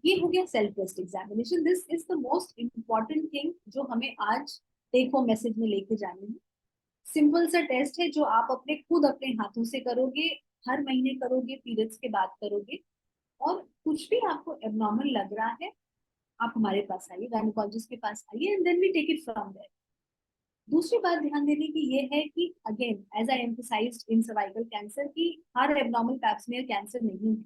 ये हो गया self breast examination. This is the most important thing जो हमें आज टेक होम मैसेज में लेके जानी है। सिंपल सा टेस्ट है जो आप अपने खुद अपने हाथों से करोगे, हर महीने करोगे, पीरियड्स के बाद करोगे। और कुछ भी आपको एबनॉर्मल लग रहा है, आप हमारे पास आइए, गायनेकोलॉजिस्ट के पास आइए, and then we take it from there. दूसरी बात ध्यान देने की ये है कि again as I emphasized in cervical cancer की हर एबनॉर्मल पैप्समियर कैंसर नहीं है।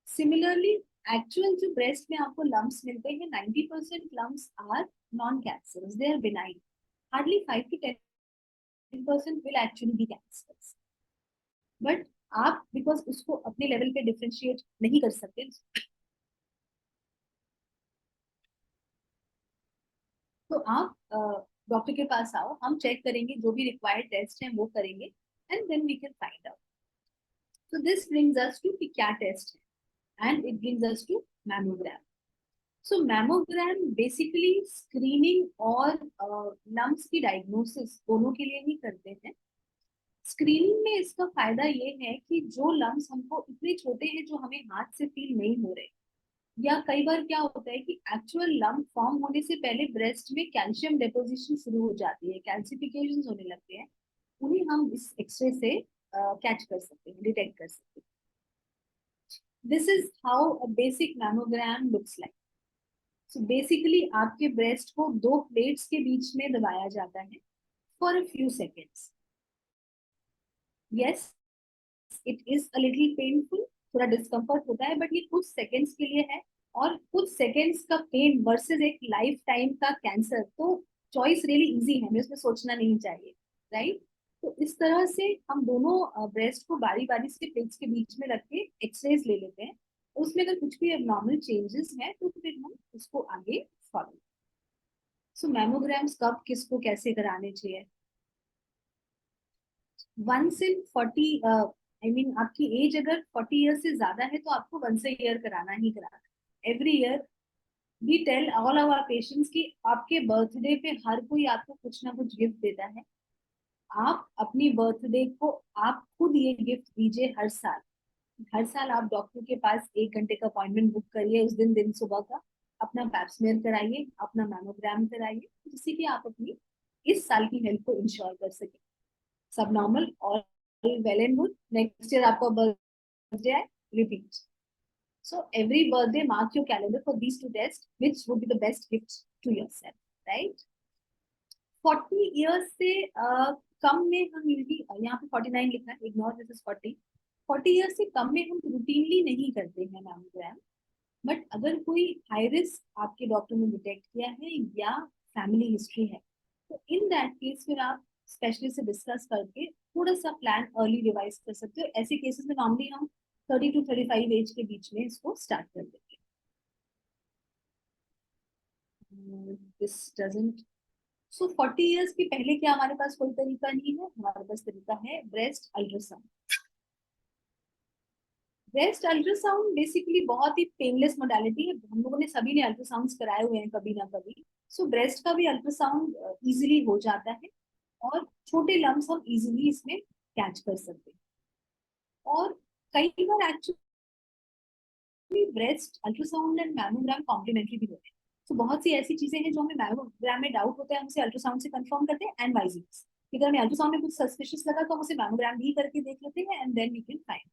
सिमिलरली एक्चुअल जो ब्रेस्ट में आपको लम्प्स मिलते हैं, 90% lumps are non cancerous, they are benign. Hardly 5 to 10% will actually be cancerous. But आप बिकॉज उसको अपने लेवल पे डिफ्रेंशिएट नहीं कर सकते, तो आप डॉक्टर के पास आओ, हम चेक करेंगे, जो भी रिक्वायर्ड टेस्ट हैं वो करेंगे, and then we can find out. So this brings us to कि क्या टेस्ट है, and it brings us to mammogram. So mammogram basically screening और lumps की diagnosis दोनों के लिए ही करते हैं। स्क्रीनिंग में इसका फायदा ये है कि जो लम्स हमको इतने छोटे हैं जो हमें हाथ से फील नहीं हो रहे, या कई बार क्या होता है कि एक्चुअल लम्प फॉर्म होने से पहले ब्रेस्ट में कैल्शियम डिपोजिशन शुरू हो जाती है, कैल्सिफिकेशन होने लगते हैं, उन्हें हम इस एक्सरे से कैच कर सकते हैं, डिटेक्ट कर सकते हैं। This is how a basic mammogram looks like. So basically आपके ब्रेस्ट को दो प्लेट्स के बीच में दबाया जाता है for a few seconds. Yes, it is a little painful, थोड़ा डिस्कम्फर्ट होता है, बट ये कुछ सेकेंड्स के लिए है। और कुछ सेकेंड्स का पेन वर्सेस एक लाइफ टाइम का कैंसर, तो चॉइस रियली इजी है, हमें उसमें सोचना नहीं चाहिए, राइट। तो इस तरह से हम दोनों ब्रेस्ट को बारी बारी से प्लेट्स के बीच में रख के एक्सरेज ले लेते हैं। उसमें अगर कुछ भी एबनॉर्मल चेंजेस है तो फिर हम उसको आगे फॉलो। सो मैमोग्राम्स कब किसको कैसे कराने चाहिए? वंस इन 40, आई मीन आपकी एज अगर 40 ईयर से ज्यादा है तो आपको वंस अ ईयर कराना ही कराना। Every year we tell all our patients कि आपके बर्थडे पे हर कोई आपको कुछ ना कुछ गिफ्ट देता है, आप अपनी बर्थडे को आप खुद ये गिफ्ट दीजिए हर साल। हर साल आप डॉक्टर के पास 1 घंटे का अपॉइंटमेंट बुक करिए, उस दिन दिन सुबह का अपना पैप्समेयर कराइए, अपना मैमोग्राम कराइए, जिससे कि आप अपनी इस साल की हेल्थ को इंश्योर कर सके। सब नॉर्मल और well and good, next year आपका बर्थडे है, repeat. So every birthday mark your calendar for these two test which would be the best gift to yourself, right. 40 years से कम में हम यूजली, यहाँ पे 49 लिखा है, इग्नोर दिस इज 40। 40 ईयर्स से कम में हम रूटीनली नहीं करते हैं मैमोग्राम। बट अगर कोई हाई रिस्क आपके डॉक्टर ने डिटेक्ट किया है या फैमिली हिस्ट्री है, तो इन दैट केस फिर आप स्पेशलिस्ट से डिस्कस करके थोड़ा सा प्लान अर्ली रिवाइज कर सकते हो। ऐसे केसेस में नॉर्मली हम 30 to 35 एज के बीच में इसको स्टार्ट कर देते हैं। दिस डजंट, सो 40 ईयर्स के पहले क्या हमारे पास कोई तरीका नहीं है? हमारे पास तरीका है breast ultrasound. Breast ultrasound basically बहुत ही पेनलेस मोडालिटी है, हम लोगों ने सभी ने अल्ट्रासाउंड कराए हुए हैं कभी ना कभी। सो ब्रेस्ट का भी अल्ट्रासाउंड इजीली हो जाता है और छोटे लम्स हम इजीली इसमें कैच कर सकते हैं। और कई बार actually breast ultrasound and mammogram complementary भी होते हैं। तो बहुत सी ऐसी चीजें हैं जो हमें मैमोग्राम में डाउट होता है, हम उसे अल्ट्रासाउंड से कंफर्म करते हैं एंड वाइज वर्सा। अगर हमें अल्ट्रासाउंड में कुछ सस्पिशियस लगा तो हम उसे मैमोग्राम भी करके देख लेते हैं and then we can find.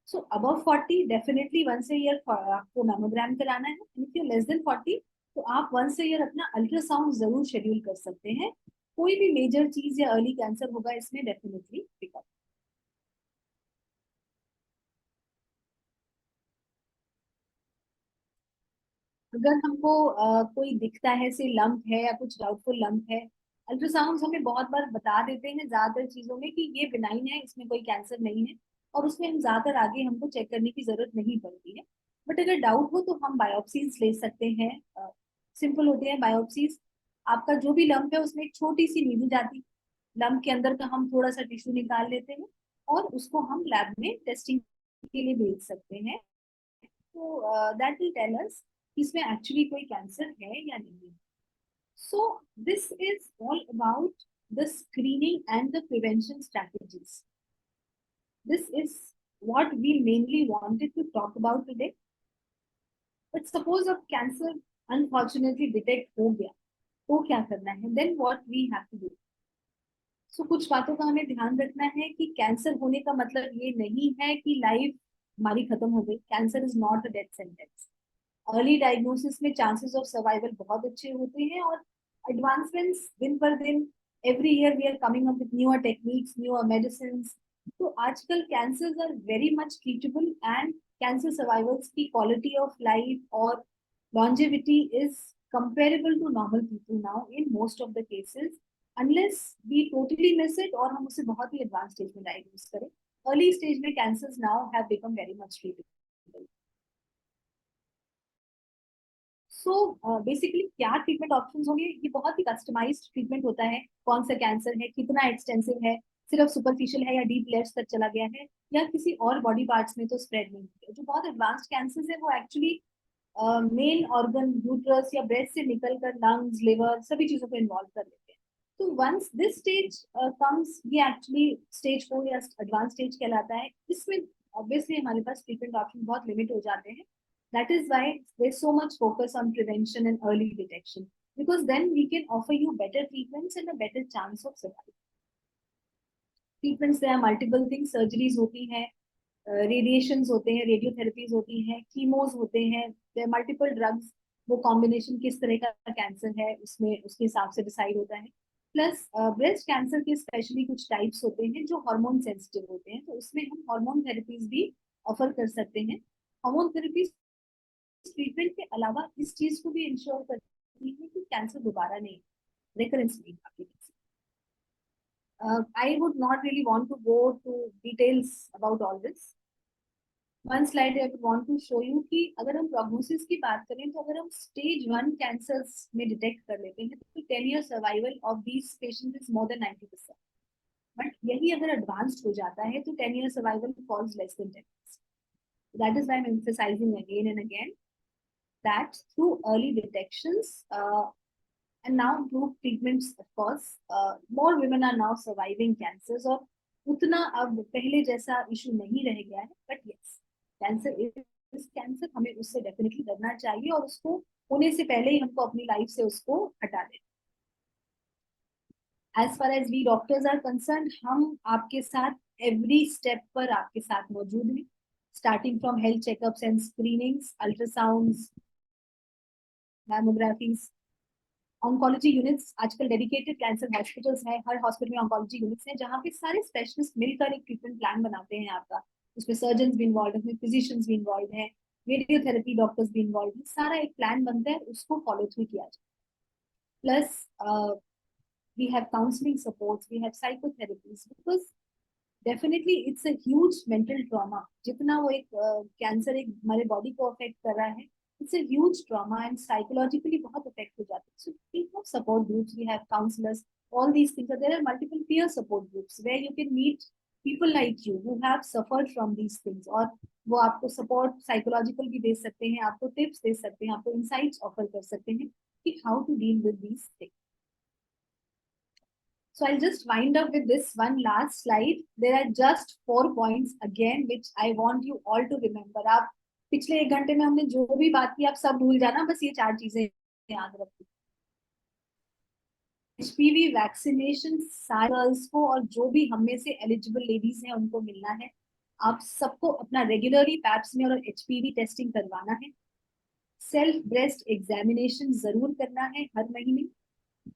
So above 40 definitely once a year आपको मैमोग्राम कराना है। इफ यू लेस देन 40 तो आप वंस अ ईयर अपना अल्ट्रासाउंड जरूर शेड्यूल कर सकते हैं। कोई भी मेजर चीज या अर्ली कैंसर होगा इसमें डेफिनेटली पिकअप। अगर हमको कोई दिखता है से लंप है या कुछ डाउटफुल लंप है, अल्ट्रासाउंड हमें बहुत बार बता देते हैं ज्यादातर चीजों में कि ये बिनाइन है, इसमें कोई कैंसर नहीं है, और उसमें हम ज्यादातर आगे हमको चेक करने की जरूरत नहीं पड़ती है। बट अगर डाउट हो तो हम बायोप्सीज ले सकते हैं। सिंपल होते हैं बायोप्सीज। आपका जो भी लंप है उसमें एक छोटी सी नीडी जाती, लंप के अंदर का हम थोड़ा सा टिश्यू निकाल लेते हैं और उसको हम लैब में टेस्टिंग के लिए भेज सकते हैं। तो दैट विल टेल अस इसमें एक्चुअली कोई कैंसर है या नहीं। सो this is all about the screening and the prevention strategies. This is what we mainly wanted to talk about today. But suppose अब कैंसर unfortunately डिटेक्ट हो गया तो क्या करना है, then what we have to do. सो कुछ बातों का हमें ध्यान रखना है कि कैंसर होने का मतलब ये नहीं है कि लाइफ हमारी खत्म हो गई। Cancer is not a death sentence. Early diagnosis में चांसेस ऑफ सर्वाइवल बहुत अच्छे होते हैं और एडवांसमेंट्स दिन पर दिन, every year we are coming up with newer techniques, newer medicine. तो आजकल cancers are very much treatable and cancer survivals की क्वालिटी ऑफ लाइफ और longevity is comparable to normal people now in most of the cases, unless we totally miss it और हम उसे बहुत ही advance stage में diagnose करें। Early stage में cancers now have become very much treatable. So basically क्या treatment options होंगे, ये बहुत ही कस्टमाइज्ड ट्रीटमेंट होता है। कौन सा कैंसर है, कितना एक्सटेंसिव है, सिर्फ सुपरफिशियल है या डीप लेयर्स तक चला गया है, या किसी और बॉडी पार्ट्स में तो स्प्रेड नहीं है। जो बहुत एडवांस्ड कैंसर है वो एक्चुअली मेन ऑर्गन यूट्रस या ब्रेस्ट से निकलकर लंग्स, लिवर, सभी चीजों को इन्वॉल्व कर लेते हैं। तो वंस दिस स्टेज कम्स, ये एक्चुअली स्टेज 4 या एडवांस स्टेज कहलाता है। इसमें ऑब्वियसली हमारे पास ट्रीटमेंट ऑप्शन बहुत लिमिट हो जाते हैं। That is why there is so much focus on prevention and early detection, because then we can offer you better treatments and a better chance of survival. Treatments, there are multiple things. Surgeries होती हैं, radiations होते हैं, रेडियोथेरेपीज होती हैं, chemos होते हैं, multiple drugs. वो combination किस तरह का कैंसर है उसमें उसके हिसाब से डिसाइड होता है। प्लस ब्रेस्ट कैंसर के स्पेशली कुछ टाइप्स होते हैं जो हार्मोन सेंसिटिव होते हैं, तो उसमें हम हार्मोन थेरेपीज भी ऑफर कर सकते हैं। हार्मोन थेरेपीज ट्रीटमेंट के अलावा इस चीज को भी इंश्योर करती है कि कैंसर दोबारा नहीं, रिकरेंस नहीं आपके। I would not really want to go to details about all this. One slide I want to show you कि अगर हम प्रोग्नोसिस की बात करें तो अगर हम स्टेज 1 कैंसर्स में डिटेक्ट कर लेते हैं तो 10 year survival of these patients is more than 90%। But यही अगर एडवांस्ड हो जाता है तो 10 year survival falls less than 10%। That is why I am emphasizing again and again that through early detections and now improved treatments, of course, more women are now surviving cancers और उतना अब पहले जैसा issue नहीं रह गया है। But yes, cancer is cancer, हमें उससे डेफिनेटली डरना चाहिए और उसको होने से पहले ही हमको अपनी लाइफ से उसको हटा देना। As far as we doctors are concerned, हम आपके साथ एवरी स्टेप पर आपके साथ मौजूद हैं, starting from health checkups and screenings, ultrasounds, mammographies, oncology units. आजकल डेडिकेटेड कैंसर हॉस्पिटल्स हैं, हर हॉस्पिटल में ऑन्कोलॉजी यूनिट्स हैं जहाँ पे सारे स्पेशलिस्ट मिलकर एक ट्रीटमेंट प्लान बनाते हैं आपका। उसमें सर्जन भी इन्वॉल्व है, उसमें फिजिशियंस भी इन्वॉल्व है, रेडियोथेरेपी डॉक्टर्स भी इन्वॉल्व है, सारा एक प्लान बनता है, उसको फॉलो थ्रू किया जाए। Plus we have counselling supports, we have psychotherapies, because definitely it's a huge mental trauma. जितना वो एक कैंसर एक हमारे बॉडी को अफेक्ट कर रहा है, it's a huge trauma and psychologically बहुत affect हो जाते हैं। So we have support groups, we have counselors, all these things. There are multiple peer support groups where you can meet people like you who have suffered from these things, or वो आपको support psychological भी दे सकते हैं, आपको tips दे सकते हैं, आपको insights offer कर सकते हैं कि how to deal with these things. So I'll just wind up with this one last slide. There are just 4 points again which I want you all to remember. आप पिछले 1 घंटे में हमने जो भी बात की आप सब भूल जाना, बस ये 4 चीजें याद रखो. HPV वैक्सीनेशन सारे गर्ल्स को और जो भी हम में से एलिजिबल लेडीज हैं उनको मिलना है. आप सबको अपना रेगुलरली पैप्स में और HPV टेस्टिंग करवाना है. सेल्फ ब्रेस्ट एग्जामिनेशन जरूर करना है हर महीने.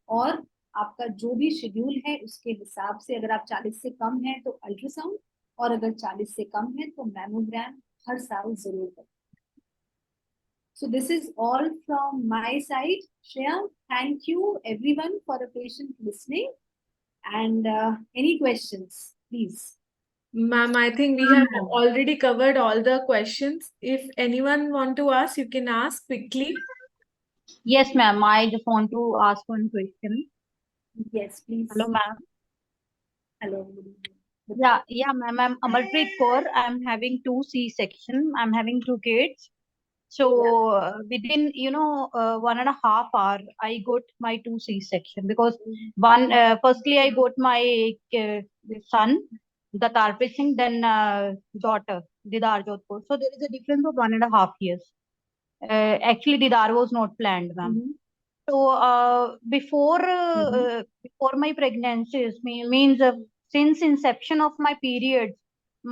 और आपका जो भी शेड्यूल है उसके हिसाब से अगर आप 40 से कम है तो अल्ट्रासाउंड, और अगर 40 से कम है तो मैमोग्राम हर साल जरूर करें. So this is all from my side. Shreya, thank you everyone for a patient listening. And any questions, please? Ma'am, I think we have already covered all the questions. If anyone want to ask, you can ask quickly. Yes, ma'am. I just want to ask one question. Yes, please. Hello, ma'am. Hello. Yeah, ma'am. I'm Amarpreet Kaur. I'm having 2 C-section. I'm having 2 kids. So within 1.5 hour, I got my 2 C-section because firstly I got my son, the Tarpit Singh, then daughter Didar Jodhpur. So there is a difference of 1.5 years. Actually, Didar was not planned, ma'am. So before my pregnancies means since inception of my periods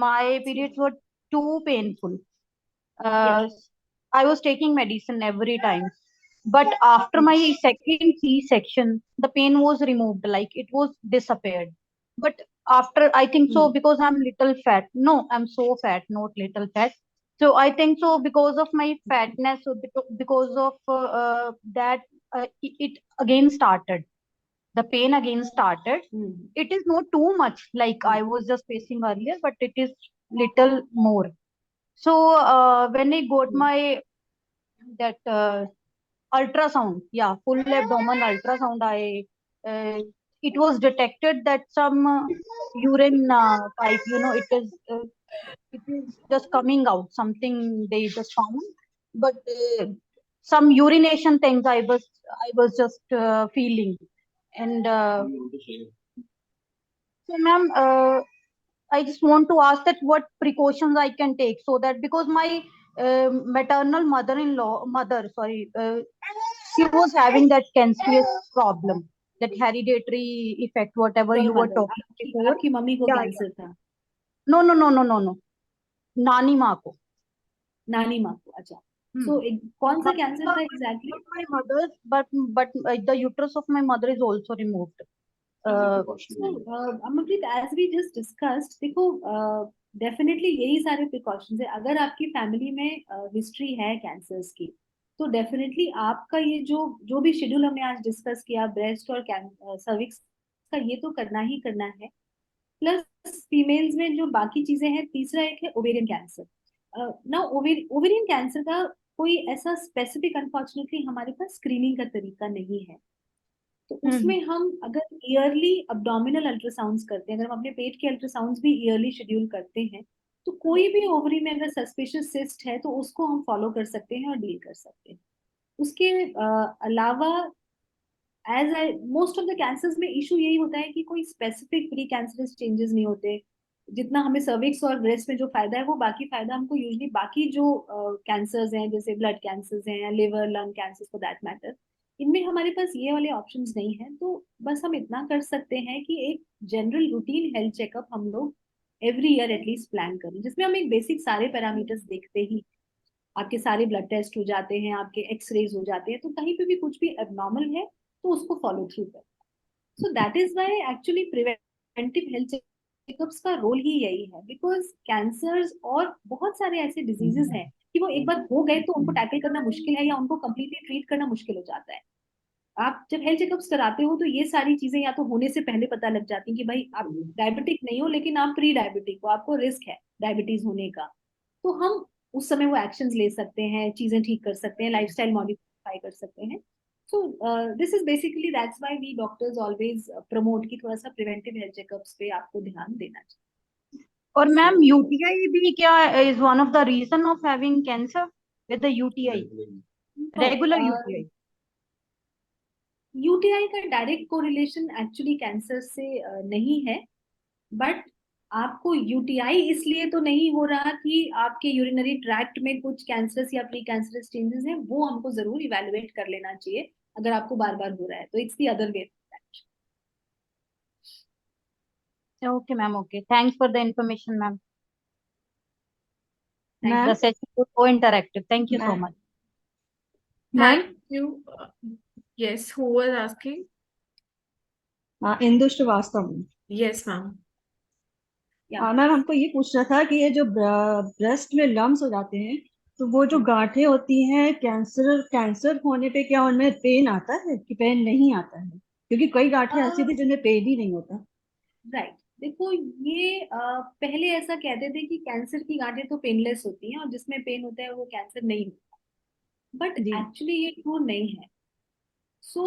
were too painful. I was taking medicine every time. But after my second C-section, the pain was removed, like it was disappeared. But after, I think so, because I'm little fat. No, I'm so fat, not little fat. So I think so because of my fatness, so because of that, it again started. The pain again started. It is not too much like I was just facing earlier, but it is little more. So when I got my that ultrasound, full abdomen ultrasound, it was detected that some urine pipe, it is just coming out. Something they just found, but some urination things I was just feeling, and so, ma'am, I just want to ask that what precautions I can take so that because my maternal she was having that cancerous problem, that hereditary effect, whatever you were talking before. आपकी mummy को cancer था? No. नानी माँ को. नानी माँ को, अच्छा. So कौन सा कैंसर था exactly? My mother's, but the uterus of my mother is also removed. Amarpreet, as we just discussed, देखो डेफिनेटली यही सारे प्रिकॉशंस है. अगर आपकी फैमिली में हिस्ट्री है कैंसर्स की, तो डेफिनेटली आपका ये जो भी शेड्यूल हमने आज डिस्कस किया, ब्रेस्ट और सर्विक्स का, ये तो करना ही करना है. प्लस फीमेल्स में जो बाकी चीजें हैं, तीसरा एक है ओवेरियन कैंसर. ना ओवेरियन कैंसर का कोई ऐसा स्पेसिफिक अनफॉर्चुनेटली हमारे पास स्क्रीनिंग का तरीका नहीं है. तो उसमें हम अगर ईयरली अब्डोमिनल अल्ट्रासाउंड्स करते हैं, अगर हम अपने पेट के अल्ट्रासाउंड्स भी ईयरली शेड्यूल करते हैं, तो कोई भी ओवरी में अगर सस्पिशियस सिस्ट है तो उसको हम फॉलो कर सकते हैं और डील कर सकते हैं. उसके अलावा as most of the cancers में इशू यही होता है कि कोई स्पेसिफिक प्री कैंसरस चेंजेस नहीं होते. जितना हमें सर्विक्स और ब्रेस्ट में जो फायदा है, वो बाकी फायदा हमको यूजली बाकी जो कैंसर्स हैं, जैसे ब्लड कैंसर्स हैं या liver lung cancers for that matter, इनमें हमारे पास ये वाले ऑप्शंस नहीं है. तो बस हम इतना कर सकते हैं कि एक जनरल रूटीन हेल्थ चेकअप हम लोग एवरी ईयर एटलीस्ट प्लान करें, जिसमें हम एक बेसिक सारे पैरामीटर्स देखते ही आपके सारे ब्लड टेस्ट हो जाते हैं, आपके एक्सरेज हो जाते हैं, तो कहीं पे भी कुछ भी एबनॉर्मल है तो उसको फॉलो थ्रू करें. सो that is why actually preventive health checkups का रोल ही यही है, बिकॉज कैंसर्स और बहुत सारे ऐसे डिजीजेस हैं कि वो एक बार हो गए तो उनको टैकल करना मुश्किल है या उनको कम्प्लीटली ट्रीट करना मुश्किल हो जाता है. आप जब हेल्थ चेकअप्स कराते हो तो ये सारी चीजें या तो होने से पहले पता लग जाती हैं कि भाई आप डायबिटिक नहीं हो, लेकिन आप प्री डायबिटिक हो, आपको रिस्क है डायबिटीज होने का, तो हम उस समय वो एक्शंस ले सकते हैं, चीजें ठीक कर सकते हैं, लाइफस्टाइल मॉडिफाई कर सकते हैं. So this is basically that's why we doctors always promote कि थोड़ा सा प्रिवेंटिव हेल्थ चेकअप्स पे आपको ध्यान देना चाहिए. और मैम यूटीआई भी क्या is one of the reason of having cancer with the UTI, regular UTI? UTI का डायरेक्ट कोरिलेशन एक्चुअली कैंसर से नहीं है, बट आपको यूटीआई इसलिए तो नहीं हो रहा कि आपके यूरिनरी ट्रैक्ट में कुछ कैंसरस या प्री कैंसरस चेंजेस हैं, वो हमको जरूर इवेलुएट कर लेना चाहिए अगर आपको बार बार हो रहा है, तो it's the other way. Okay ma'am, okay, thanks for the information ma'am. The ma'am session was so interactive, thank you so ma'am much. Ma'am Thank you. Yes, who was asking? Indu Srivastava. Yes, ma'am. Ma'am हमको ये पूछना था कि ये जो breast में lumps हो जाते हैं, तो वो जो गांठें होती हैं, कैंसर कैंसर होने पे क्या उनमें पेन आता है कि पेन नहीं आता है? क्योंकि कई गांठें ऐसी थी जिनमें पेन ही नहीं होता। राइट, देखो ये पहले ऐसा कहते थे कि कैंसर की गांठें तो पेनलेस होती हैं और जिसमें पेन होता है वो कैंसर नहीं होता, बट जी एक्चुअली ये ट्रू नहीं है। सो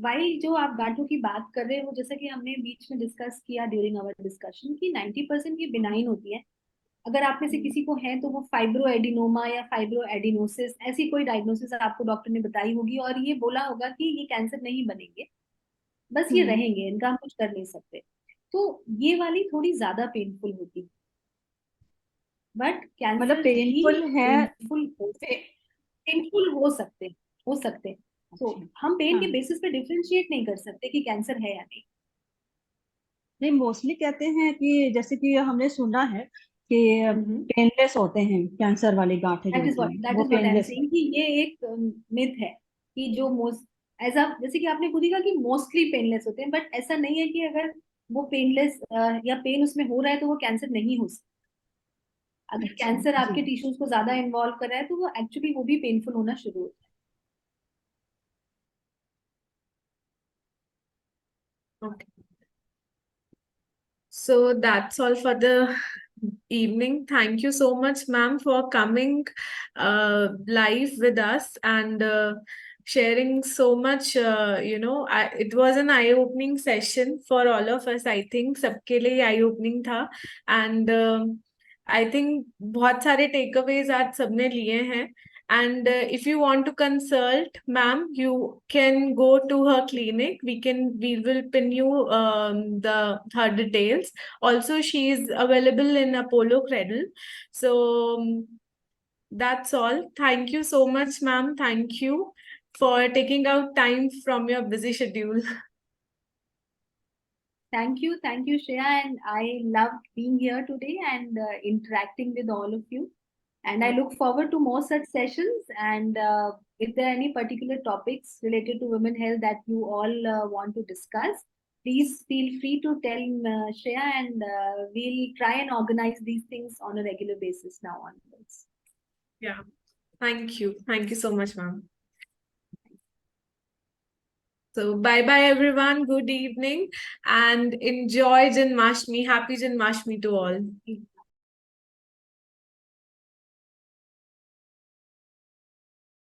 वाइल जो आप गांठों की बात कर रहे हो, जैसा कि हमने बीच में डिस्कस किया ड्यूरिंग आवर डिस्कशन कि 90% ये बिनाइन होती है। अगर आप में से किसी को है तो वो फाइब्रो एडिनोमा या फाइब्रो एडिनोसिस ऐसी कोई डायग्नोसिस आपको डॉक्टर ने बताई होगी और ये बोला होगा कि ये कैंसर नहीं बनेंगे, बस ये रहेंगे, इनका हम कुछ कर नहीं सकते। तो ये वाली थोड़ी ज्यादा पेनफुल होती है, बट कैंसर मतलब पेनफुल है। पेनफुल हो सकते हैं। तो हम पेन हाँ के बेसिस पे डिफरेंशिएट नहीं कर सकते कि कैंसर है या नहीं। नहीं, मोस्टली कहते हैं कि जैसे कि हमने सुना है कि पेनलेस होते हैं कैंसर वाली गांठें जो होती हैं, दैट वो is what I am painless. Saying कि ये एक मिथ है कि जो मोस्ट एज अ जैसे कि आपने खुद ही कहा कि मोस्टली पेनलेस होते हैं, बट ऐसा नहीं है कि अगर वो पेनलेस या पेन उसमें हो रहा है तो वो कैंसर नहीं हो सकता। अगर अच्छा कैंसर आपके जी। टिश्यूज को ज्यादा इन्वॉल्व कर रहा है तो वो एक्चुअली वो भी पेनफुल होना शुरू होता Okay. So that's all for the evening. Thank you so much, ma'am, for coming live with us and sharing so much. It was an eye-opening session for all of us. I think सबके लिए eye-opening था, and I think बहुत सारे takeaways आज सबने लिए हैं. And if you want to consult, ma'am, you can go to her clinic. We will pin you her details. Also, she is available in Apollo Cradle. So that's all. Thank you so much, ma'am. Thank you for taking out time from your busy schedule. Thank you, Shreya, and I loved being here today and interacting with all of you. And I look forward to more such sessions. And if there are any particular topics related to women health that you all want to discuss, please feel free to tell Shreya, and we'll try and organize these things on a regular basis now onwards. Yeah. Thank you. Thank you so much, ma'am. So bye everyone. Good evening and enjoy Janmashtami. Happy Janmashtami to all.